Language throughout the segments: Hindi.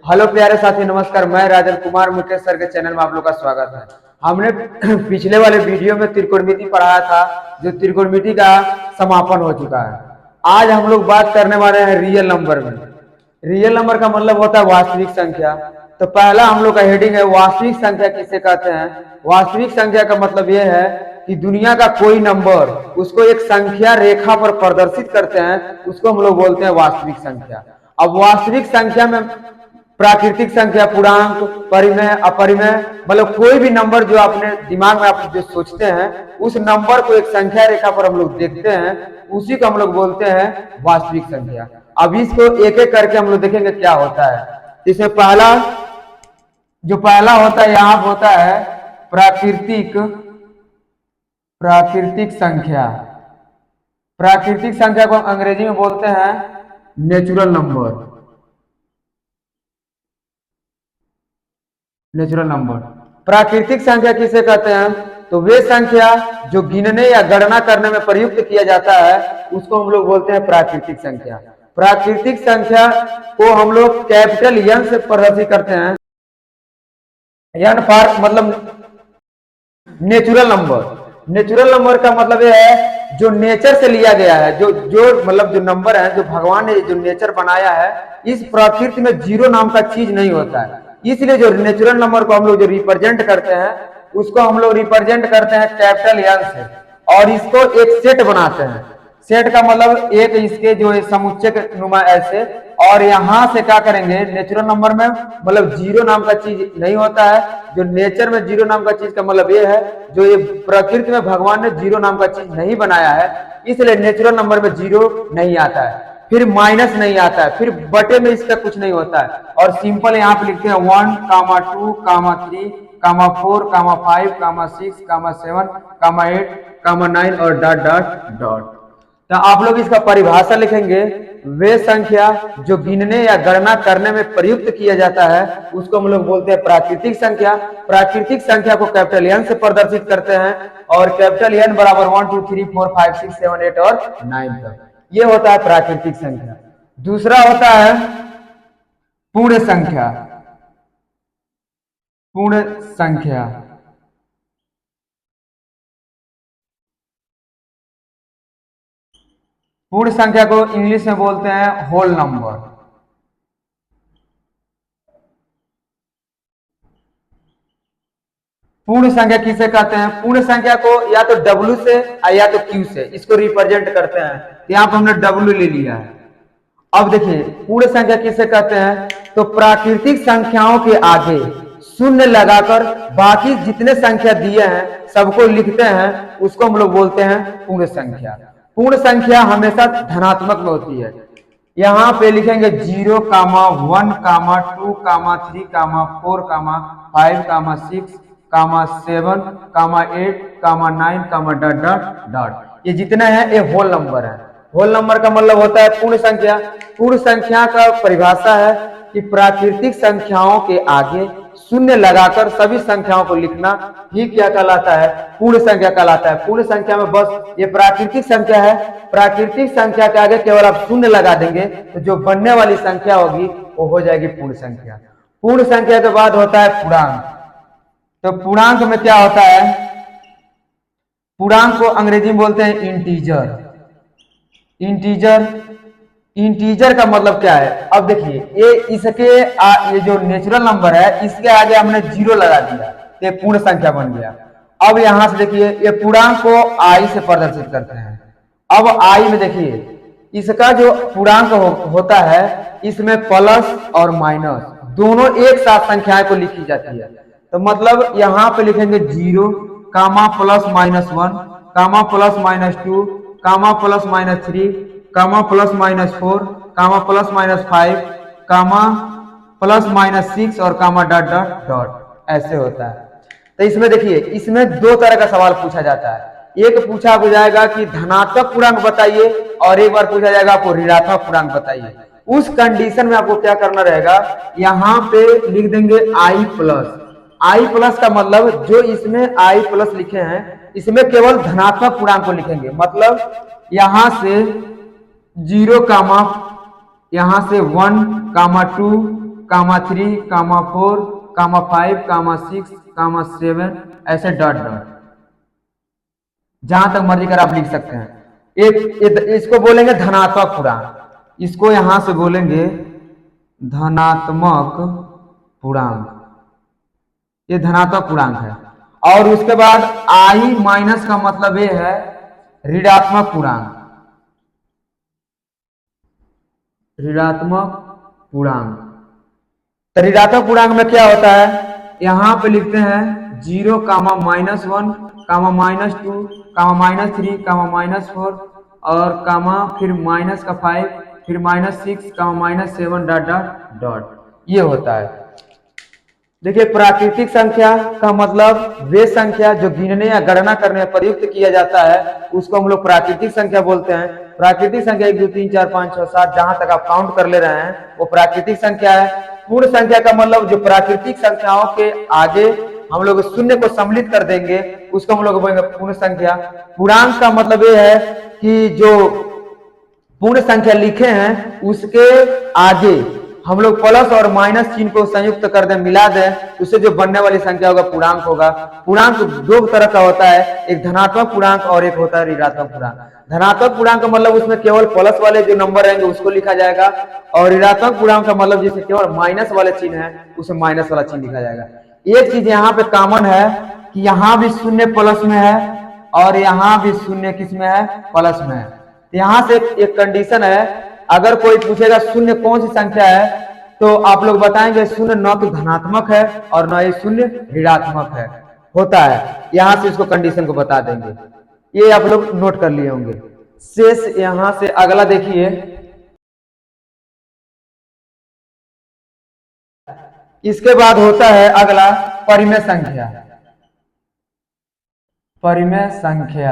हेलो प्यारे साथी, नमस्कार। मैं राजन कुमार मुकेश सर के चैनल में आप लोग का स्वागत है। हमने पिछले वाले वीडियो में त्रिकोणमिति पढ़ाया था, जो त्रिकोणमिति का समापन हो चुका है। आज हम लोग बात करने वाले हैं रियल नंबर में। रियल नंबर का मतलब होता है वास्तविक संख्या। तो पहला हम लोग का हेडिंग है वास्तविक संख्या किसे कहते हैं। वास्तविक संख्या का मतलब यह है कि दुनिया का कोई नंबर उसको एक संख्या रेखा पर प्रदर्शित करते हैं, उसको हम लोग बोलते हैं वास्तविक संख्या। अब वास्तविक संख्या में प्राकृतिक संख्या, पूर्णांक, परिमेय, अपरिमेय, मतलब कोई भी नंबर जो अपने दिमाग में आप जो सोचते हैं उस नंबर को एक संख्या रेखा पर हम लोग देखते हैं, उसी को हम लोग बोलते हैं वास्तविक संख्या। अब इसको एक एक करके हम लोग देखेंगे क्या होता है। इसमें पहला होता है, यहाँ होता है प्राकृतिक संख्या। प्राकृतिक संख्या को अंग्रेजी में बोलते हैं नेचुरल नंबर। प्राकृतिक संख्या किसे कहते हैं? तो वे संख्या जो गिनने या गणना करने में प्रयुक्त किया जाता है उसको हम लोग बोलते हैं प्राकृतिक संख्या। प्राकृतिक संख्या को हम लोग कैपिटल एन से प्रदर्शित करते हैं। एन फॉर मतलब नेचुरल नंबर। नेचुरल नंबर का मतलब यह है जो नेचर से लिया गया है, जो मतलब जो नंबर है, जो भगवान ने जो नेचर बनाया है, इस प्रकृति में जीरो नाम का चीज नहीं होता है। इसलिए जो नेचुरल नंबर को हम लोग जो रिप्रेजेंट करते हैं उसको हम लोग रिप्रेजेंट करते हैं कैपिटल एन से, और इसको एक सेट बनाते हैं। सेट का मतलब एक इसके जो समुच्चय नुमा ऐसे, और यहाँ से क्या करेंगे नेचुरल नंबर में मतलब जीरो नाम का चीज नहीं होता है। जो नेचर में जीरो नाम का चीज का मतलब ये है जो ये प्रकृति में भगवान ने जीरो नाम का चीज नहीं बनाया है, इसलिए नेचुरल नंबर में जीरो नहीं आता है, फिर माइनस नहीं आता है, फिर बटे में इसका कुछ नहीं होता है। और सिंपल यहाँ पे लिखते हैं 1, 2, 3, 4, 5, 6, 7, 8, 9 और डॉट डॉट डॉट। तो आप लोग इसका परिभाषा लिखेंगे, वे संख्या जो गिनने या गणना करने में प्रयुक्त किया जाता है उसको हम लोग बोलते हैं प्राकृतिक संख्या। प्राकृतिक संख्या को कैपिटल एन से प्रदर्शित करते हैं, और कैपिटल एन बराबर 1, 2, 3, 4, 5, 6, 7, 8 और 9 तक। ये होता है प्राकृतिक संख्या। दूसरा होता है पूर्ण संख्या। पूर्ण संख्या पूर्ण संख्या को इंग्लिश में बोलते हैं होल नंबर। पूर्ण संख्या किसे कहते हैं? पूर्ण संख्या को या तो W से या तो Q से इसको रिप्रेजेंट करते हैं। यहाँ पर हमने W ले लिया है। अब देखिए पूर्ण संख्या किसे कहते हैं? तो प्राकृतिक संख्याओं के आगे शून्य लगाकर बाकी जितने संख्या दिए हैं सबको लिखते हैं, उसको हम लोग बोलते हैं पूर्ण संख्या। पूर्ण संख्या हमेशा धनात्मक में होती है। यहाँ पे लिखेंगे 0, 1, 2, 3, 4, 5, 6, 7, 8, 9 डॉट डॉट डॉट। ये जितने हैं ये होल नंबर है। होल नंबर का मतलब होता है पूर्ण संख्या। पूर्ण संख्या का परिभाषा है कि प्राकृतिक संख्याओं के आगे शून्य लगाकर सभी संख्याओं को लिखना ही क्या कहलाता है? पूर्ण संख्या कहलाता है। पूर्ण संख्या में बस ये प्राकृतिक संख्या है, प्राकृतिक संख्या के आगे केवल आप शून्य लगा देंगे तो जो बनने वाली संख्या होगी वो हो जाएगी पूर्ण संख्या। पूर्ण संख्या के बाद होता है पूर्णांक। तो पूर्णांक में क्या होता है? पूर्णांक को अंग्रेजी में बोलते हैं इंटीजर। इंटीजर का मतलब क्या है? अब देखिए ये जो नेचुरल नंबर है इसके आगे हमने 0 लगा दिया तो ये पूर्ण संख्या बन गया। अब यहां से देखिए ये पूर्णांक को i से प्रदर्शित करते हैं। अब i में देखिए इसका जो पूर्णांक होता है इसमें प्लस और माइनस दोनों एक साथ संख्याएं को लिखी जाती है। तो मतलब यहाँ पे लिखेंगे 0, plus -1, plus -2, plus -3, plus -4, plus -5, plus -6 और डॉट डॉट डॉट। ऐसे होता है। तो इसमें देखिए इसमें दो तरह का सवाल पूछा जाता है। एक पूछा जाएगा कि धनात्मक पूर्णांक बताइए, और एक बार पूछा जाएगा आपको ऋणात्मक पूर्णांक बताइए। उस कंडीशन में आपको क्या करना रहेगा, यहाँ पे लिख देंगे i प्लस का मतलब जो इसमें i प्लस लिखे हैं इसमें केवल धनात्मक पूर्णांक को लिखेंगे। मतलब यहां से 0, यहां से 1, 2, कामा 3, कामा 4, कामा 5, कामा 6, कामा 7, ऐसे डॉट डॉट जहां तक मर्जी कर आप लिख सकते हैं। इसको बोलेंगे धनात्मक पूर्णांक, इसको यहां से बोलेंगे धनात्मक पूर्णांक, ये धनात्मक पूर्णांक है। और उसके बाद आई माइनस का मतलब ये है ऋणात्मक पूर्णांक, ऋणात्मक पूर्णांक। तो ऋणात्मक पूर्णांक में क्या होता है, यहां पे लिखते हैं 0, -1, -2, -3, -4 और कामा फिर माइनस का 5, फिर -6, -7 डॉट डॉट डॉट, ये होता है। देखिए प्राकृतिक संख्या का मतलब वे संख्या जो गिनने या गणना करने में प्रयुक्त किया जाता है उसको हम लोग प्राकृतिक संख्या बोलते हैं। प्राकृतिक संख्या 1 2 3 4 5 6 7 जहां तक आप काउंट कर ले रहे हैं वो प्राकृतिक संख्या है। पूर्ण संख्या का मतलब जो प्राकृतिक संख्याओं के आगे हम लोग शून्य को सम्मिलित कर देंगे उसको हम लोग बोलेंगे पूर्ण संख्या। पूर्णांक का मतलब ये है कि जो पूर्ण संख्या लिखे हैं उसके आगे हम लोग प्लस और माइनस चिन्ह को संयुक्त कर दें, मिला दें, उससे जो बनने वाली संख्या होगा पूर्णांक होगा। पूर्णांक दो तरह का होता है, एक धनात्मक पूर्णांक और एक होता है ऋणात्मक पूर्णांक। धनात्मक पूर्णांक का मतलब उसमें केवल प्लस वाले जो नंबर रहेंगे उसको लिखा जाएगा, और ऋणात्मक पूर्णांक का मतलब जिसमें केवल माइनस वाले चिन्ह है उसे माइनस वाला चिन्ह लिखा जाएगा। एक चीज यहाँ पे कॉमन है कि यहाँ भी शून्य प्लस में है और यहाँ भी शून्य किस में है, प्लस में है। यहां से एक कंडीशन है, अगर कोई पूछेगा शून्य कौन सी संख्या है तो आप लोग बताएंगे शून्य न तो धनात्मक है और न ही शून्य ऋणात्मक है, होता है। यहां से इसको कंडीशन को बता देंगे, ये आप लोग नोट कर लिए होंगे। शेष यहां से अगला देखिए, इसके बाद होता है अगला परिमेय संख्या। परिमेय संख्या,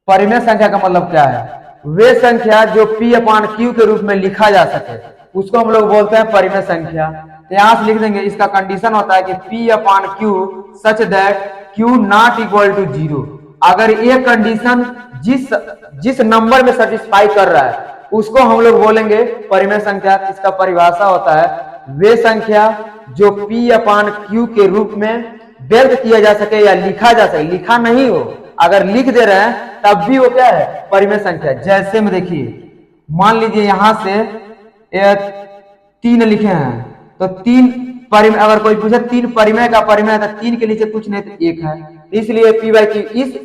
परिमेय संख्या का मतलब क्या है, वे संख्या जो P/Q के रूप में लिखा जा सके उसको हम लोग बोलते हैं परिमेय संख्या। तो यहां से लिख देंगे, इसका कंडीशन होता है कि P/Q such that Q not equal to 0। अगर ये कंडीशन जिस नंबर में सेटिस्फाई कर रहा है उसको हम लोग बोलेंगे परिमेय संख्या। इसका परिभाषा होता है वे संख्या जो P/Q के रूप में व्यक्त किया जा सके या लिखा जा सके, लिखा नहीं हो, अगर लिख दे रहे हैं तब भी वो क्या है, परिमेय संख्या। जैसे में देखिए, मान लीजिए यहां से 3 लिखे हैं तो 3 परिमेय, अगर कोई पूछे 3 परिमेय का परिमेय है तो 3 के नीचे कुछ नहीं तो 1 है, इसलिए P/Q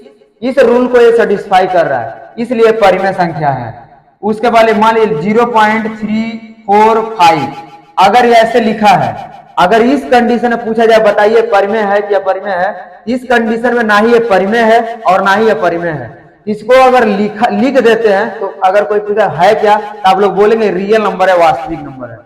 इस रूल को ये सेटिस्फाई कर रहा है, इसलिए परिमेय संख्या है। उसके बाद मान लीजिए 0.345, अगर ये ऐसे लिखा है, अगर इस कंडीशन में पूछा जाए बताइए परिमेय है क्या परिमेय है, इस कंडीशन में ना ही ये परिमेय है और ना ही ये परिमेय है। इसको अगर लिख देते हैं तो अगर कोई पूछा है क्या तो आप लोग बोलेंगे रियल नंबर है, वास्तविक नंबर है।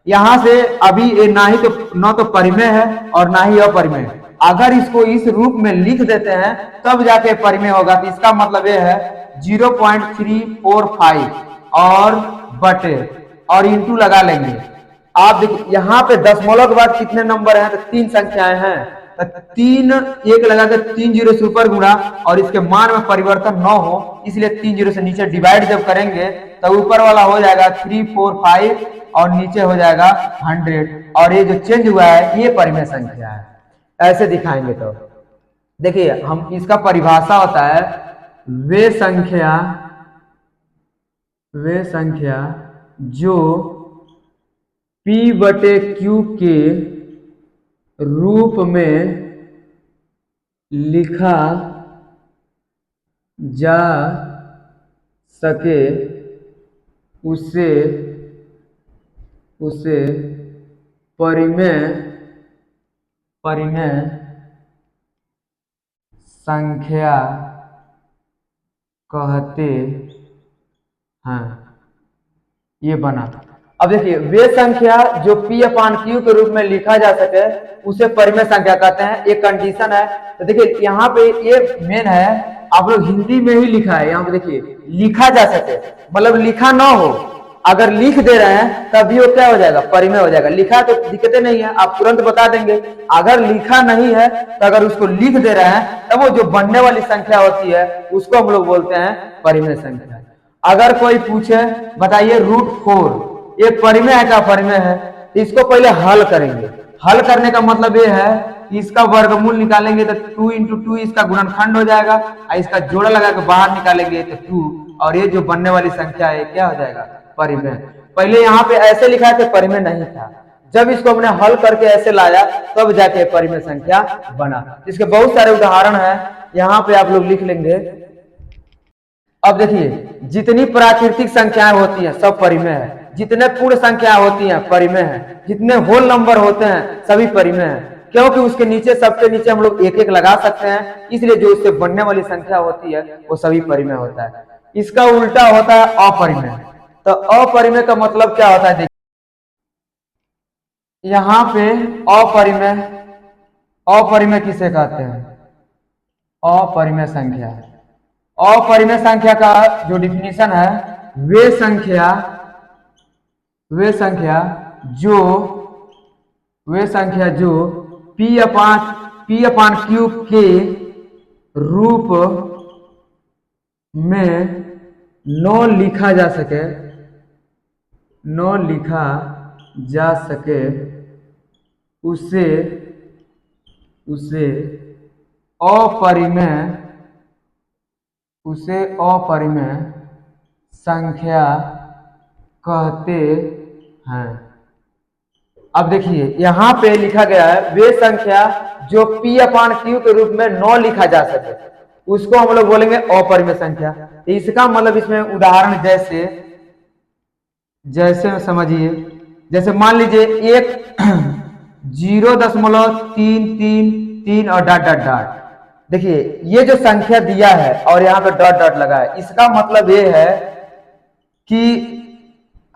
यहां से अभी ये ना तो परिमेय है और ना ही अपरिमेय है। अगर इसको इस रूप में लिख देते हैं तब जाके परिमेय होगा। तो इसका मतलब ये है 0.345 और बटे और इंटू लगा लेंगे। आप देखिए यहाँ पे दशमलव के बाद कितने नंबर हैं, तो 3 संख्याएं हैं, तो 3 1 लगा के 3 जीरो से ऊपर गुणा और इसके मान में परिवर्तन न हो, इसलिए 3 जीरो से नीचे डिवाइड जब करेंगे तो ऊपर वाला हो जाएगा 345 और नीचे हो जाएगा 100, और ये जो चेंज हुआ है ये परिमेय संख्या है। ऐसे दिखाएंगे तो देखिए, हम इसका परिभाषा होता है वे संख्या जो P/Q के रूप में लिखा जा सके उसे परिमेय संख्या कहते हैं। ये बना। अब देखिए, वे संख्या जो P/Q के रूप में लिखा जा सके उसे परिमेय संख्या कहते हैं। एक कंडीशन है, तो देखिए यहाँ पे ये मेन है, आप लोग हिंदी में ही लिखा है। यहाँ पे देखिए लिखा जा सके मतलब लिखा ना हो, अगर लिख दे रहे हैं तभी वो क्या हो जाएगा, परिमेय हो जाएगा। लिखा तो दिक्कतें नहीं है, आप तुरंत बता देंगे। अगर लिखा नहीं है तो अगर उसको लिख दे रहे हैं तब वो जो बनने वाली संख्या होती है उसको हम लोग बोलते हैं परिमेय संख्या। अगर कोई पूछे बताइए √4 ये परिमेय है क्या परिमेय है, तो इसको पहले हल करेंगे। हल करने का मतलब ये है कि इसका वर्गमूल निकालेंगे तो 2 इंटू 2 इसका गुणनखंड हो जाएगा, और इसका जोड़ा लगा के बाहर निकालेंगे तो 2, और ये जो बनने वाली संख्या है क्या हो जाएगा, परिमेय। पहले यहाँ पे ऐसे लिखा है कि परिमेय नहीं था, जब इसको हमने हल करके ऐसे लाया तब जाके परिमेय संख्या बना। इसके बहुत सारे उदाहरण है, यहाँ पे आप लोग लिख लेंगे। अब देखिए, जितनी प्राकृतिक संख्याएं होती हैं सब परिमेय है, जितने पूर्ण संख्याएं होती हैं परिमेय है, जितने होल नंबर होते हैं सभी परिमेय है, क्योंकि उसके नीचे सबसे नीचे हम लोग एक एक लगा सकते हैं, इसलिए जो उससे बनने वाली संख्या होती है वो सभी परिमेय होता है। इसका उल्टा होता है अपरिमेय। तो अपरिमेय का मतलब क्या होता है, देखिए यहाँ पे अपरिमेय, अपरिमेय किसे कहते हैं, अपरिमेय संख्या। अपरिमेय संख्या का जो डिफिनीशन है, वे संख्या जो P अपान Q के रूप में न लिखा जा सके उसे अपरिमेय संख्या कहते हैं। अब देखिए यहाँ पे लिखा गया है वे संख्या जो P अपान Q के रूप में न लिखा जा सके उसको हम लोग बोलेंगे अपरिमेय संख्या। तो इसका मतलब इसमें उदाहरण जैसे समझिए, जैसे मान लीजिए एक 0.333 और डॉट डॉट डॉट। देखिए ये जो संख्या दिया है और यहाँ पे डॉट डॉट लगा है, इसका मतलब ये है कि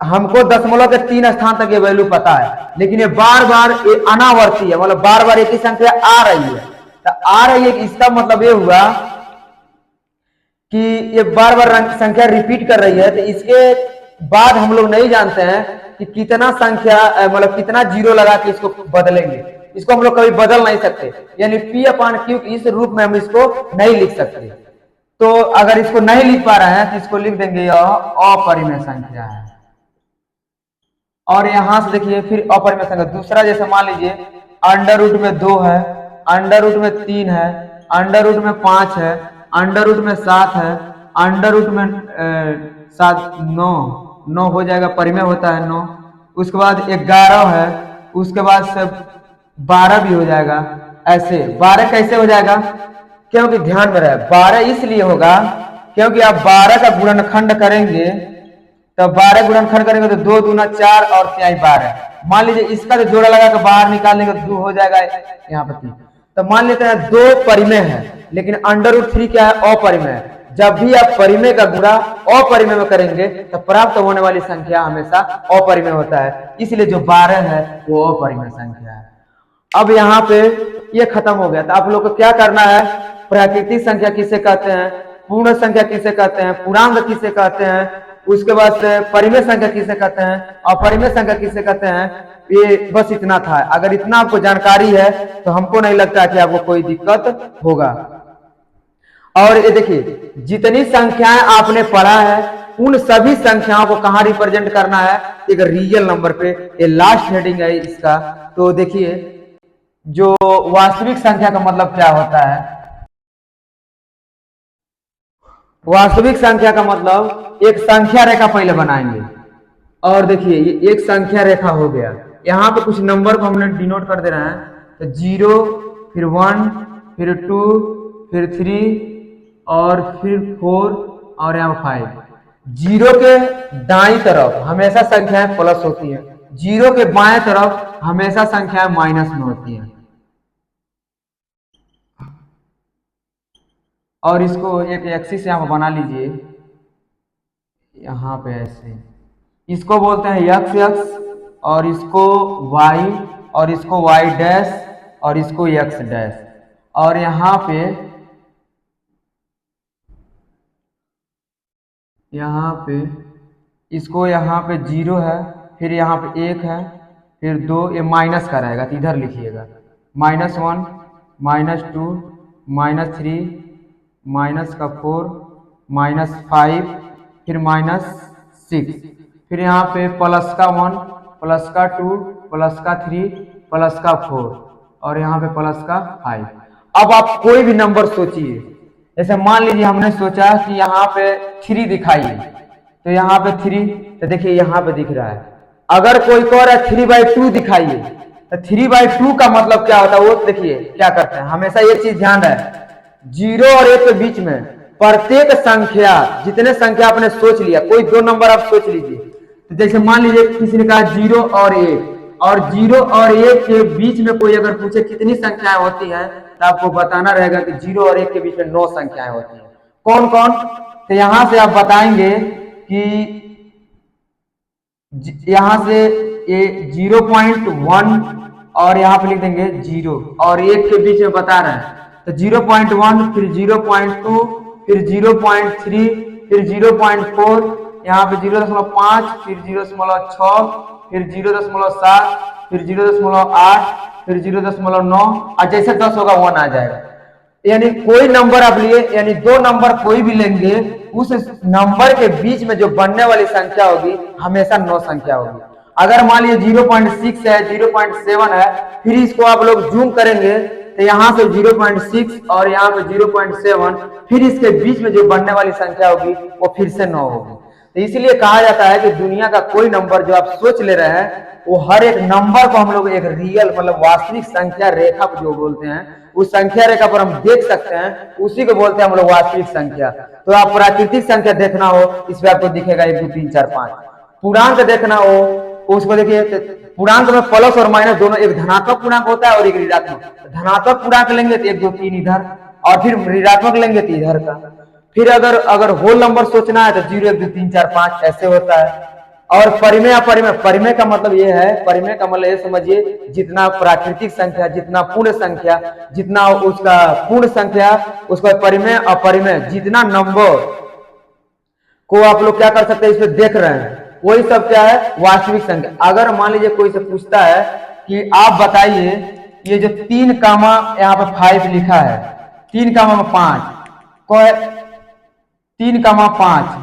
हमको दशमलव के 3 स्थान तक ये वैल्यू पता है, लेकिन ये बार बार ये अनावर्ती है, मतलब बार बार एक ही संख्या आ रही है। तो आ रही है, इसका मतलब ये हुआ कि ये बार बार संख्या रिपीट कर रही है। तो इसके बाद हम लोग नहीं जानते हैं कि कितना संख्या मतलब कितना जीरो लगा के इसको बदलेंगे, इसको हम लोग कभी बदल नहीं सकते, यानी P अपान Q इस रूप में हम इसको नहीं लिख सकते। तो अगर इसको नहीं लिख पा रहे हैं तो इसको लिख देंगे यह अपरिमेय संख्या है। और यहां से देखिए फिर अपरिमेय संख्या दूसरा, जैसे मान लीजिए अंडर रूट में 2 है, अंडर रूट में 3 है, अंडर रूट में 5 है, अंडर रूट में 7 है, अंडर रूट में 7 9 हो जाएगा, परिमेय होता है 9। उसके बाद 11 है, उसके बाद से 12 भी हो जाएगा। ऐसे 12 कैसे हो जाएगा, क्योंकि ध्यान में रहे 12 इसलिए होगा क्योंकि आप 12 का गुणनखंड करेंगे तो 12 गुणनखंड करेंगे तो 2 दूना 4 और 3 12। मान लीजिए इसका जो जोड़ा लगा के बाहर निकालेंगे तो 2 हो जाएगा, यहाँ पर 3। तो मान लेते हैं 2 परिमेय है, लेकिन अंडर रूट 3 क्या है, अपरिमेय। जब भी आप परिमेय का गुणा अपरिमेय में करेंगे तो प्राप्त होने वाली संख्या हमेशा अपरिमेय होता है, इसलिए जो 12 है वो अपरिमेय संख्या है। अब यहाँ पे ये खत्म हो गया। तो आप लोग को क्या करना है, प्राकृतिक संख्या किसे कहते हैं, पूर्ण संख्या किसे कहते हैं, पूर्णांक किसे कहते हैं, उसके बाद से परिमेय संख्या किसे कहते हैं, अपरिमेय संख्या किसे कहते हैं, ये बस इतना था। अगर इतना आपको जानकारी है तो हमको नहीं लगता कि आपको कोई दिक्कत होगा। और ये देखिए जितनी संख्याएं आपने पढ़ा है उन सभी संख्याओं को कहां रिप्रेजेंट करना है, एक रियल नंबर पे। ये लास्ट हेडिंग है इसका। तो देखिए जो वास्तविक संख्या का मतलब क्या होता है, वास्तविक संख्या का मतलब एक संख्या रेखा पहले बनाएंगे। और देखिए ये एक संख्या रेखा हो गया, यहाँ पे कुछ नंबर को हमने डिनोट कर दे रहे हैं। तो 0 फिर 1 फिर 2 फिर 3 और फिर 4 और यहाँ 5। 0 के दाईं तरफ हमेशा संख्याएं प्लस होती हैं, 0 के बाएं तरफ हमेशा संख्याएं माइनस में होती हैं। और इसको एक एक्सिस यहाँ बना लीजिए, यहाँ पे ऐसे, इसको बोलते हैं एक्स एक्स, और इसको वाई, और इसको वाई डैश, और इसको एक्स डैश। और यहाँ पे इसको यहाँ पे 0 है, फिर यहाँ पे 1 है, फिर 2, ये माइनस का रहेगा तो इधर लिखिएगा -1 -2 -3 -4 -5 फिर -6, फिर यहाँ पे +1 +2 प्लस का 3 प्लस का 4 और यहाँ पे प्लस का 5। अब आप कोई भी नंबर सोचिए, जैसे मान लीजिए हमने सोचा कि यहाँ पे 3 दिखाइए, तो यहाँ पे 3, तो देखिए यहाँ पे दिख रहा है। अगर कोई कह रहा है 3/2 दिखाइए, तो 3/2 का मतलब क्या होता है वो देखिए क्या करते हैं। हमेशा एक चीज ध्यान रहे, 0 और 1 के बीच में प्रत्येक संख्या, जितने संख्या आपने सोच लिया, कोई 2 नंबर आप सोच लीजिए, तो जैसे मान लीजिए किसी ने कहा 0 और 1, और 0 और 1 के बीच में कोई अगर पूछे कितनी संख्याएं होती हैं, तो आपको बताना रहेगा कि 0 और 1 के बीच में 9 संख्याएं होती हैं। कौन कौन? तो यहां से आप बताएंगे कि यहां से ये 0.1 और यहाँ पे लिख देंगे 0 और 1 के बीच में बता रहे हैं, तो 0.1, फिर 0.2, फिर 0.3, फिर 0.4, यहाँ पे 0.5, फिर 0.6, फिर 0.7, फिर 0.8, फिर 0.9, और जैसे 10 होगा 1 आ जाएगा। यानी कोई नंबर आप लिए, यानी 2 नंबर कोई भी लेंगे, उस नंबर के बीच में जो बनने वाली संख्या होगी हमेशा 9 संख्या होगी। अगर मान लीजिए 0.6 है, 0.7 है, फिर इसको आप लोग जूम करेंगे तो यहाँ से 0.6 और यहाँ पे 0.7, फिर इसके बीच में जो बनने वाली संख्या होगी वो फिर से 9 होगी। तो इसलिए कहा जाता है कि दुनिया का कोई नंबर जो आप सोच ले रहे हैं, वो हर एक नंबर को हम लोग एक रियल मतलब वास्तविक संख्या रेखा जो बोलते हैं, उस संख्या रेखा पर हम देख सकते हैं, उसी को बोलते हैं हम लोग वास्तविक संख्या। तो आप प्राकृतिक संख्या देखना हो, इसमें आपको दिखेगा 1 2 3 4 5। पूर्णांक देखना हो उसको देखिए, पूर्णांक में प्लस और माइनस दोनों, एक धनात्मक पूर्णांक होता है और एक ऋणात्मक। धनात्मक पूर्णांक लेंगे तो 1 2 3 इधर, और फिर ऋणात्मक लेंगे तो इधर का। फिर अगर होल नंबर सोचना है तो 0 1 2 3 4 5 ऐसे होता है। और परिमेय अपरिमेय, परिमेय का मतलब ये है, परिमेय का मतलब ये समझिए, जितना प्राकृतिक संख्या, जितना पूर्ण संख्या, जितना उसका पूर्ण संख्या, उसका परिमेय अपरिमेय, जितना नंबर को आप लोग क्या कर सकते हैं इसमें देख रहे हैं, वही सब क्या है वास्तविक संख्या। अगर मान लीजिए कोई से पूछता है कि आप बताइए ये जो 3 कामा यहाँ पे 5 लिखा है, 3 कामा 5, 3 कामा 5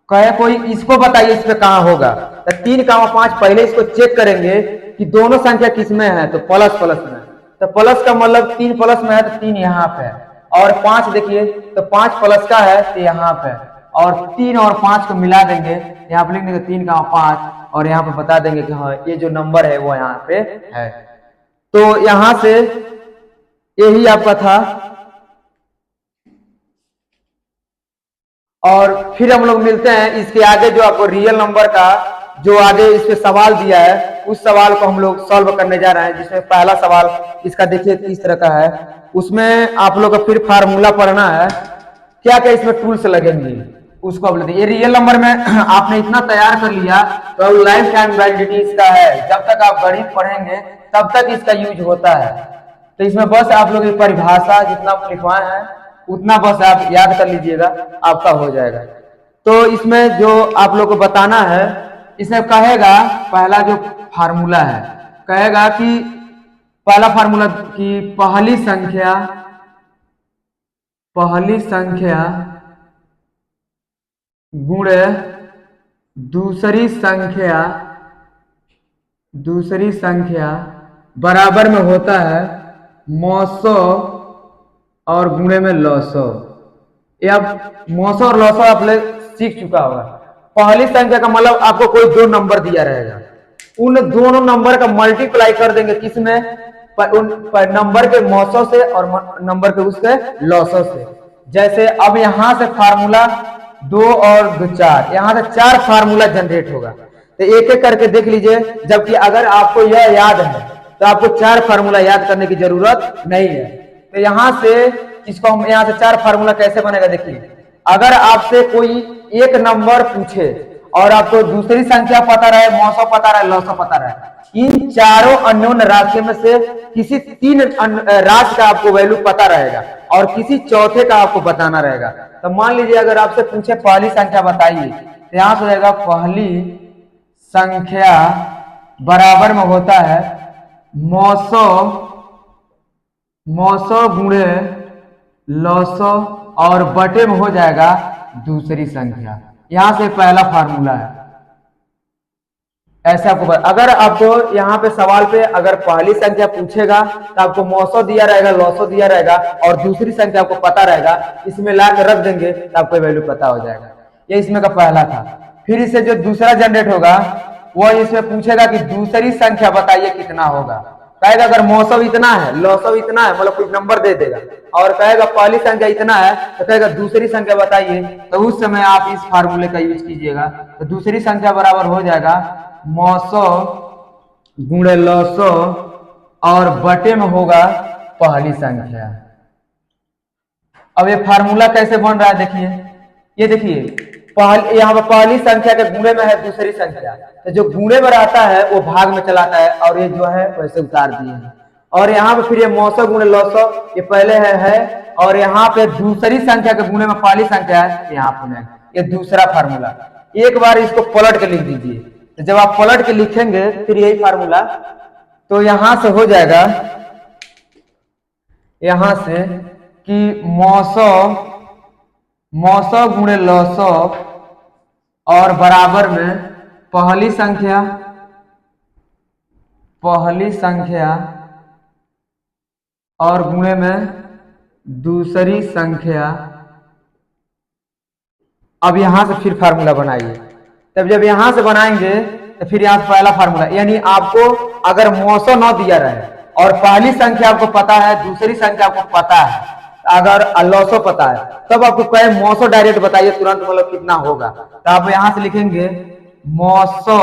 कहे कोई, इसको बताइए इस पे कहां होगा। तो 3 कामा 5 पहले इसको चेक करेंगे कि दोनों संख्या किसमें है, तो प्लस प्लस में। तो प्लस का मतलब 3 प्लस में है तो 3 यहाँ पे है, और 5 देखिए तो 5 प्लस का है तो यहाँ पे, और 3 और 5 को मिला देंगे, यहाँ पे लिख देंगे 3 कामा 5, और यहाँ पे बता देंगे कि हाँ ये जो नंबर है वो यहाँ पे है। तो यहां से यही आपका था। और फिर हम लोग मिलते हैं इसके आगे, जो आपको रियल नंबर का जो आगे इस पे सवाल दिया है, उस सवाल को हम लोग सॉल्व करने जा रहे हैं। जिसमें पहला सवाल इसका देखिए किस तरह का है, उसमें आप लोग को फिर फार्मूला पढ़ना है, क्या क्या इसमें टूल्स लगेंगे उसको आप ये रियल नंबर में आपने इतना तैयार कर लिया तो लाइफ टाइम वैलिडिटी इसका है, जब तक आप गणित पढ़ेंगे तब तक इसका यूज होता है। तो इसमें बस आप लोग की परिभाषा जितना लिखवाए हैं उतना बस आप याद कर लीजिएगा, आपका हो जाएगा। तो इसमें जो आप लोग को बताना है, इसमें कहेगा पहला जो फार्मूला है, कहेगा कि पहला फार्मूला की पहली संख्या गुणे दूसरी संख्या बराबर में होता है मौसौ और गुणे में लौसौ। ये आप मौसौ और लौसौ आप लोग सीख चुका होगा। पहली संख्या का मतलब आपको कोई 2 नंबर दिया रहेगा, उन दोनों नंबर का मल्टीप्लाई कर देंगे किसमें, नंबर के मौसौ से और नंबर के उसके लौसौ से। जैसे अब यहां से फार्मूला 2 और 2 4, यहां से 4 फार्मूला जनरेट होगा। तो एक एक करके देख लीजिए, जबकि अगर आपको यह याद है तो आपको 4 फार्मूला याद करने की जरूरत नहीं है। तो यहां से इसको हम यहाँ से 4 फार्मूला कैसे बनेगा देखिए। अगर आपसे कोई एक नंबर पूछे और आपको दूसरी संख्या पता रहे, मौसौ पता रहे, लौसौ पता रहे, इन चारों अननोन राशि में से किसी 3 राशि का आपको वैल्यू पता रहेगा और किसी चौथे का आपको बताना रहेगा। तो मान लीजिए अगर आपसे पूछे पहली संख्या बताइए, तो यहां से रहेगा पहली संख्या बराबर में होता है मौसौ गुणे लौसौ और बटे में हो जाएगा दूसरी संख्या। यहां से पहला फार्मूला है, ऐसे आपको अगर आपको यहाँ पे सवाल पे अगर पहली संख्या पूछेगा तो आपको 900 दिया रहेगा, 900 दिया रहेगा और दूसरी संख्या आपको पता रहेगा, इसमें ला कर रख देंगे तो आपको वैल्यू पता हो जाएगा। ये इसमें का पहला था। फिर इससे जो दूसरा जनरेट होगा वो इसमें पूछेगा कि दूसरी संख्या बताइए कितना होगा। कहेगा अगर 900 इतना है, 900 इतना है, मतलब कुछ नंबर दे देगा और कहेगा पहली संख्या इतना है तो कहेगा दूसरी संख्या बताइए। तो उस समय आप इस फार्मूले का यूज कीजिएगा। तो दूसरी संख्या बराबर हो जाएगा 900 गुणे 900 और बटे में होगा पहली संख्या। अब ये फार्मूला कैसे बन रहा है देखिए, ये देखिए यहाँ पर पहली संख्या के गुणे में है दूसरी संख्या, तो जो गुणे में रहता है वो भाग में चलाता है और ये जो है वैसे उतार दिए हैं। और यहाँ पे फिर ये 900 गुणे 900 ये पहले है और यहाँ पे दूसरी संख्या के गुणे में पहली संख्या है, यहाँ पे ये दूसरा फार्मूला। एक बार इसको पलट के लिख दीजिए, तो जब आप पलट के लिखेंगे फिर यही फार्मूला, तो यहां से हो जाएगा यहां से कि 900 गुणे 900 और बराबर में पहली संख्या और गुणे में दूसरी संख्या। अब यहां से फिर फार्मूला बनाइए, तब जब यहां से बनाएंगे तो फिर यहाँ पहला फार्मूला, यानी आपको अगर 900 न दिया रहे और पहली संख्या आपको पता है, दूसरी संख्या आपको पता है, अगर 900 पता है, तब आपको कहे 900 डायरेक्ट बताइए तुरंत, मतलब कितना होगा। तो आप यहां से लिखेंगे 900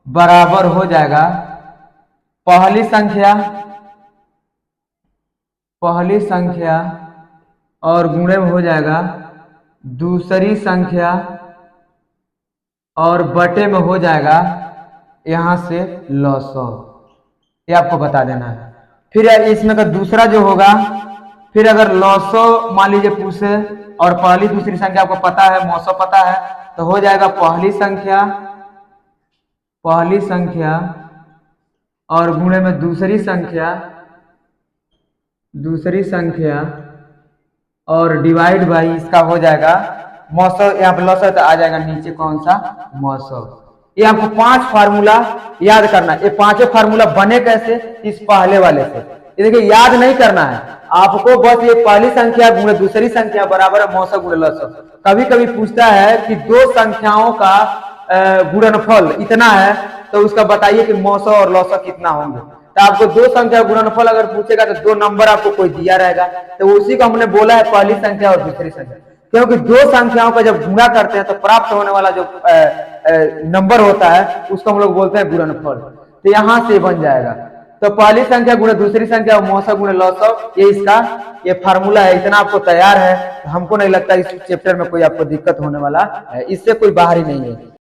बराबर हो जाएगा पहली संख्या और गुणे में हो जाएगा दूसरी संख्या और बटे में हो जाएगा यहां से 900। ये आपको बता देना है। फिर इसमें का दूसरा जो होगा, फिर अगर 900 मान लीजिए पूछे और पहली दूसरी संख्या आपको पता है, 900 पता है, तो हो जाएगा पहली संख्या और गुणे में दूसरी संख्या और डिवाइड बाई इसका हो जाएगा 900। यहाँ पे 900 तो आ जाएगा नीचे कौन सा 900। ये आपको 5 फार्मूला याद करना है। ये पांचों फार्मूला बने कैसे, इस पहले वाले से। ये देखिए याद नहीं करना है आपको, बस ये पहली संख्या गुणे दूसरी संख्या बराबर है 900 गुणे 900। कभी कभी पूछता है कि दो संख्याओं का गुणनफल इतना है, तो उसका बताइए कि 900 और 900 कितना होंगे। तो आपको दो संख्या गुणनफल अगर पूछेगा तो दो नंबर आपको कोई दिया रहेगा, तो उसी को हमने बोला है पहली संख्या और दूसरी संख्या। क्योंकि दो संख्याओं का जब गुणा करते हैं तो प्राप्त होने वाला जो नंबर होता है उसको हम लोग बोलते हैं गुणनफल। तो यहां से बन जाएगा, तो पहली संख्या गुणे दूसरी संख्या 900 गुणे 900, ये इसका ये फार्मूला है। इतना आपको तैयार है, तो हमको नहीं लगता इस चैप्टर में कोई आपको दिक्कत होने वाला है, इससे कोई बाहरी नहीं है।